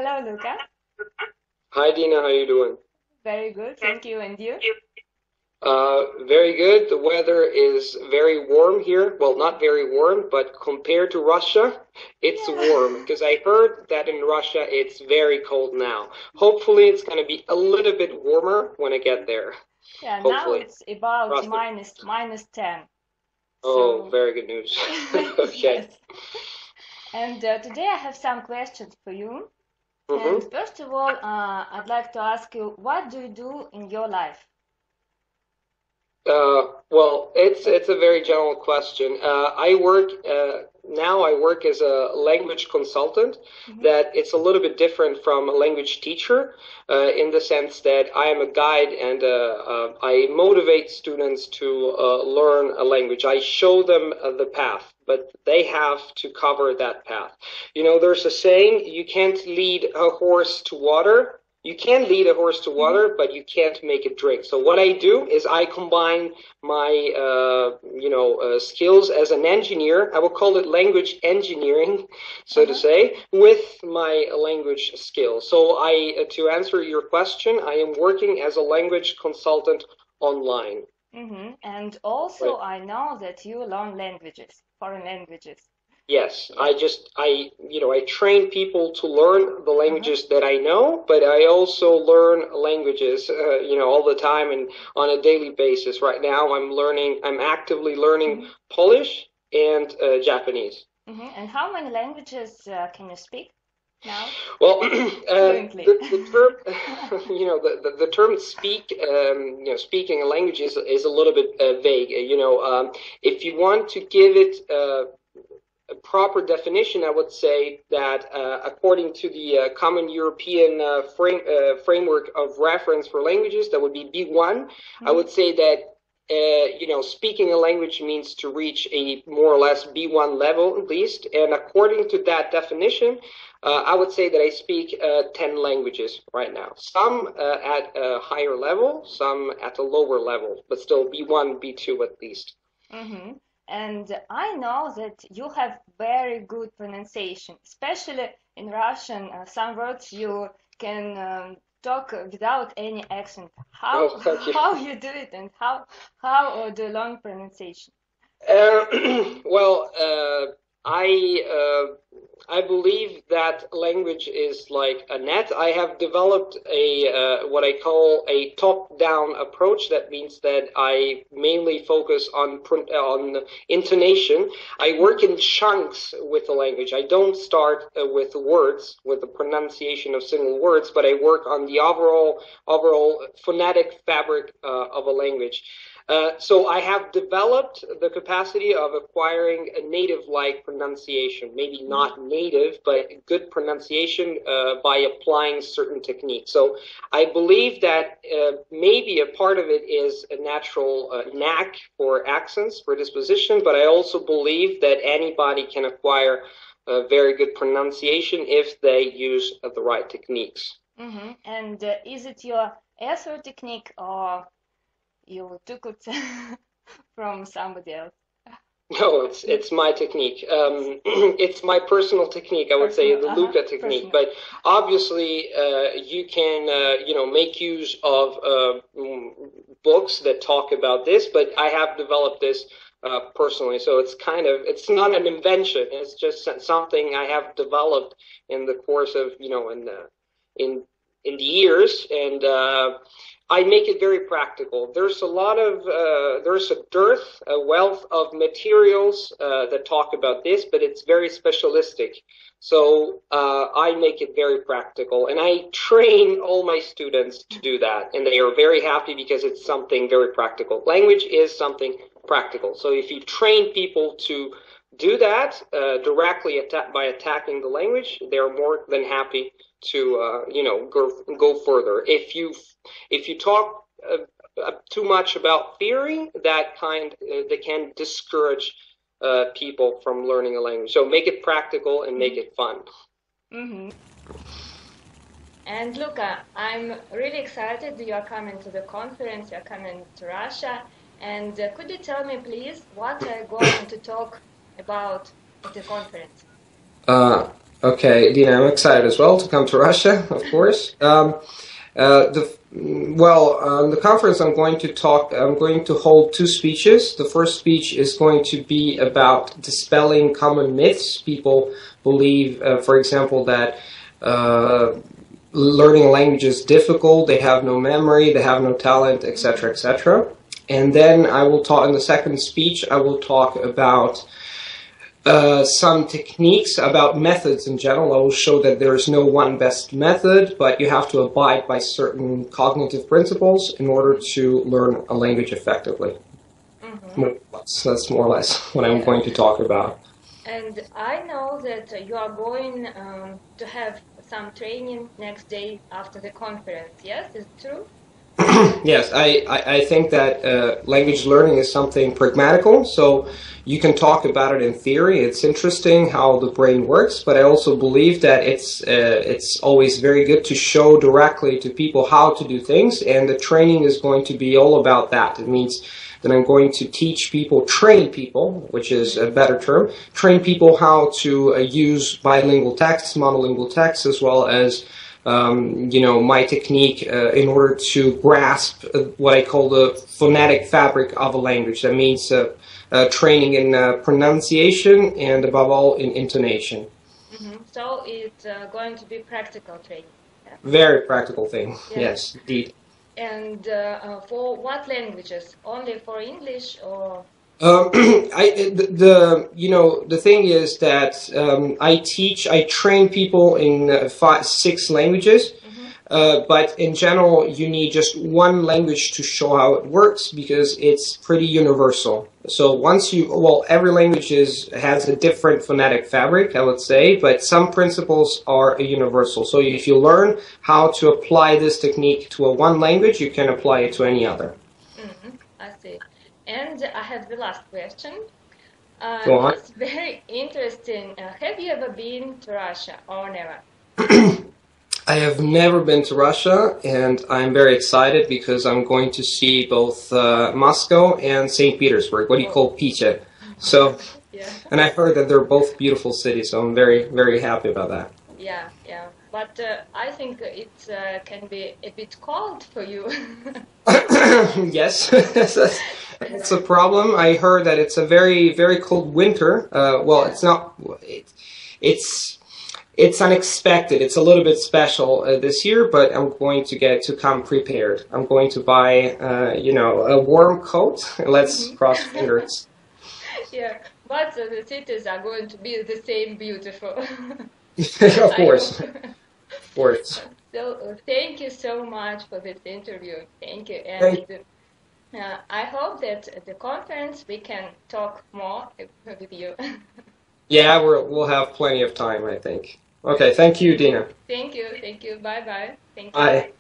Hello, Luca. Hi, Dina. How you doing? Very good, thank you. And you? Very good. The weather is very warm here. Well, not very warm, but compared to Russia, it's warm. Because I heard that in Russia it's very cold now. Hopefully it's going to be a little bit warmer when I get there. Yeah, now Hopefully. it's about Russia. minus 10. Oh, So, very good news. Okay. yes. And today I have some questions for you. Mhm. And first of all, I'd like to ask you, what do you do in your life? Well, it's a very general question. I work as a language consultant. That it's a little bit different from a language teacher, in the sense that I am a guide and I motivate students to learn a language. I show them the path, but they have to cover that path. You know, there's a saying: you can't lead a horse to water. You can lead a horse to water, but you can't make it drink. So what I do is I combine my, skills as an engineer. I will call it language engineering, so to say, with my language skills. So to answer your question, I am working as a language consultant online. And also, I know that you learn languages, foreign languages. Yes, I train people to learn the languages that I know, but I also learn languages, all the time and on a daily basis. Right now, I'm actively learning Polish and Japanese. And how many languages can you speak now? Well, Fluently. the term, the term speaking a language is a little bit vague. If you want to give it a proper definition, I would say that according to the Common European framework of reference for languages, that would be B1. I would say that speaking a language means to reach a more or less B1 level at least. And according to that definition, I would say that I speak 10 languages right now. Some at a higher level, some at a lower level, but still B1, B2 at least. And I know that you have very good pronunciation, especially in Russian. Some words you can talk without any accent. How you do it, and how do you learn pronunciation? I believe that language is like a net. I have developed a what I call a top-down approach. That means that I mainly focus on intonation. I work in chunks with the language. I don't start with words, with the pronunciation of single words, but I work on the overall phonetic fabric of a language. So I have developed the capacity of acquiring a native-like pronunciation, maybe not native, but good pronunciation by applying certain techniques. So I believe that maybe a part of it is a natural knack for accents, for disposition, but I also believe that anybody can acquire a very good pronunciation if they use the right techniques. And is it your Asso technique, or you took it from somebody else? No, it's my technique. It's my personal technique. I would say the Luca technique. But obviously, you can make use of books that talk about this. But I have developed this personally, so it's not an invention. It's just something I have developed in the course of in the years, and I make it very practical. There's a wealth of materials that talk about this, but it's very specialistic. So I make it very practical, and I train all my students to do that, and they are very happy because it's something very practical. Language is something practical. So if you train people to do that directly by attacking the language, they're more than happy to go further. If you talk too much about theory, that can discourage people from learning a language. So make it practical and make it fun. And Luca, I'm really excited you are coming to the conference, you're coming to Russia. And could you tell me, please, what are you going to talk about at the conference? Okay, Dina, I'm excited as well to come to Russia, of course. The conference I'm going to hold two speeches. The first speech is going to be about dispelling common myths. People believe, for example, that learning a language is difficult, they have no memory, they have no talent, etc., etc. And then I will talk, in the second speech, I will talk about some techniques, about methods in general. I will show that there is no one best method, but you have to abide by certain cognitive principles in order to learn a language effectively. More or less. That's more or less what I'm going to talk about. And I know that you are going to have some training next day after the conference. Yes, is it true? Yes, I think that language learning is something pragmatical, so you can talk about it in theory. It's interesting how the brain works, but I also believe that it's always very good to show directly to people how to do things, and the training is going to be all about that. It means that I'm going to teach people, train people, which is a better term, train people how to use bilingual texts, monolingual texts, as well as my technique in order to grasp what I call the phonetic fabric of a language. That means training in pronunciation and above all in intonation. So it's going to be practical training. Yeah. Very practical thing. Yeah. Yes, indeed. And for what languages? Only for English or? The thing is that I train people in 6 languages, but in general you need just one language to show how it works because it's pretty universal. So every language has a different phonetic fabric, I would say, but some principles are universal. So if you learn how to apply this technique to one language, you can apply it to any other. I see. And I have the last question. Go on. It's very interesting. Have you ever been to Russia or never? I have never been to Russia, and I'm very excited because I'm going to see both Moscow and St. Petersburg, what do you call Peter. So, yeah. And I heard that they're both beautiful cities, so I'm very, very happy about that. Yeah. But I think it can be a bit cold for you. Yes, it's a problem. I heard that it's a very, very cold winter. It's not. It's unexpected. It's a little bit special this year, but I'm going to come prepared. I'm going to buy, a warm coat. Let's cross fingers. Yeah, but the cities are going to be the same beautiful. Of course. Of course. So thank you so much for this interview. Thank you. And I hope that at the conference we can talk more with you. Yeah, we'll have plenty of time, I think. Okay, thank you, Dina. Thank you. Bye-bye. Thank you. Bye.